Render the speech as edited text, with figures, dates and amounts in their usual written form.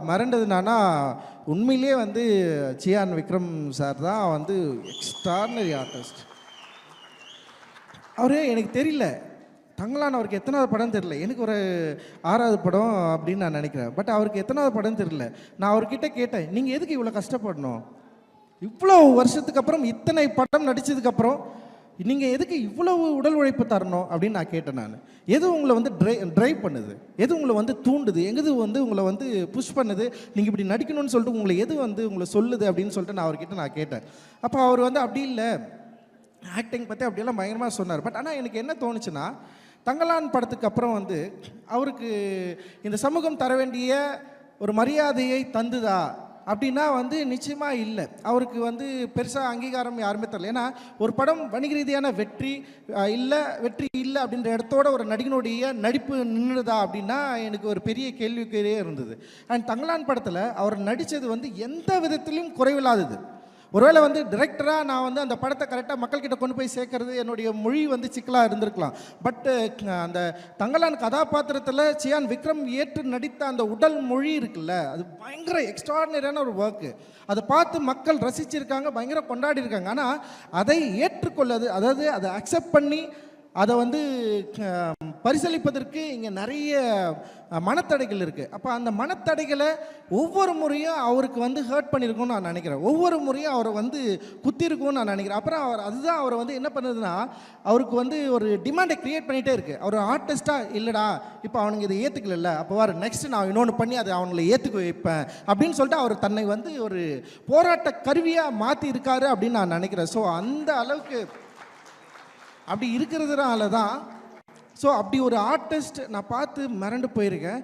மிரண்டது என்னன்னா, உண்மையிலேயே வந்து சியான் விக்ரம் சார் தான் வந்து எக்ஸ்ட்ரார்டினரி ஆர்டிஸ்ட். அவரு எனக்கு தெரியல. தங்கலான் அவருக்கு எத்தனாவது படம் தெரியல. எனக்கு ஒரு 6வது படம் அப்படின்னு நான் நினைக்கிறேன். பட் அவருக்கு எத்தனாவது படம் தெரியல. நான் அவர்கிட்ட கேட்டேன், நீங்கள் எதுக்கு இவ்வளோ கஷ்டப்படணும்? இவ்வளோ வருஷத்துக்கு அப்புறம் இத்தனை படம் நடித்ததுக்கப்புறம் நீங்கள் எதுக்கு இவ்வளவு உடல் உழைப்பு தரணும் அப்படின்னு நான் கேட்டேன். நான் எது உங்களை வந்து ட்ரைவ் பண்ணுது, எது உங்களை வந்து தூண்டுது, எது வந்து உங்களை வந்து புஷ் பண்ணுது, நீங்கள் இப்படி நடிக்கணும்னு சொல்லிட்டு உங்களை எது வந்து உங்களை சொல்லுது அப்படின்னு சொல்லிட்டு நான் அவர்கிட்ட நான் கேட்டேன். அப்போ அவர் வந்து அப்படி இல்லை, ஆக்டிங் பற்றி அப்படியெல்லாம் பயங்கரமாக சொன்னார். பட் ஆனால் எனக்கு என்ன தோணுச்சுன்னா, தங்கலான் படத்துக்கு அப்புறம் வந்து அவருக்கு இந்த சமூகம் தர வேண்டிய ஒரு மரியாதையை தந்துதா அப்படின்னா வந்து நிச்சயமாக இல்லை. அவருக்கு வந்து பெருசாக அங்கீகாரம் யாருமே தரல. ஏன்னா ஒரு படம் வணிக ரீதியான வெற்றி இல்லை அப்படின்ற இடத்தோட ஒரு நடிகனுடைய நடிப்பு நின்றுதா அப்படின்னா எனக்கு ஒரு பெரிய கேள்விக்குறியே இருந்தது. அண்ட் தங்கலான் படத்தில் அவர் நடித்தது வந்து எந்த விதத்திலையும் குறைவில்லாதது. ஒருவேளை வந்து டிரெக்டராக நான் வந்து அந்த படத்தை கரெக்டாக மக்கள்கிட்ட கொண்டு போய் சேர்க்கறது என்னுடைய மொழி வந்து சிக்கலாக இருந்திருக்கலாம். பட்டு அந்த தங்கலான் கதாபாத்திரத்தில் சியான் விக்ரம் ஏற்று நடித்த அந்த உடல் மொழி இருக்குல்ல, அது பயங்கர எக்ஸ்ட்ராடினரியான ஒரு ஒர்க்கு. அதை பார்த்து மக்கள் ரசிச்சிருக்காங்க, பயங்கர கொண்டாடி இருக்காங்க. ஆனால் அதை ஏற்றுக்கொள்ளது, அதாவது அதை அக்செப்ட் பண்ணி அதை வந்து பரிசளிப்பதற்கு இங்கே நிறைய மனத்தடைகள் இருக்குது. அப்போ அந்த மனத்தடைகளை ஒவ்வொரு முறையும் அவருக்கு வந்து ஹர்ட் பண்ணியிருக்கும்னு நான் நினைக்கிறேன். ஒவ்வொரு முறையும் அவரை வந்து குத்திருக்கும்னு நான் நினைக்கிறேன். அப்புறம் அதுதான் அவரை வந்து என்ன பண்ணுதுன்னா, அவருக்கு வந்து ஒரு டிமாண்டை க்ரியேட் பண்ணிகிட்டே இருக்குது. அவர் ஆர்டிஸ்ட்டாக இல்லைடா, இப்போ அவனுங்க இதை ஏற்றுக்கல, அப்போ வர நெக்ஸ்ட் நான் இன்னொன்று பண்ணி அதை அவங்களை ஏற்றுக்க வைப்பேன் அப்படின்னு சொல்லிட்டு அவர் தன்னை வந்து ஒரு போராட்ட கருவியாக மாற்றி இருக்காரு அப்படின்னு நான் நினைக்கிறேன். ஸோ அந்த அளவுக்கு அப்படி இருக்கிறதுனால தான், ஸோ அப்படி ஒரு ஆர்டிஸ்ட் நான் பார்த்து மிரண்டு போயிருக்கேன்.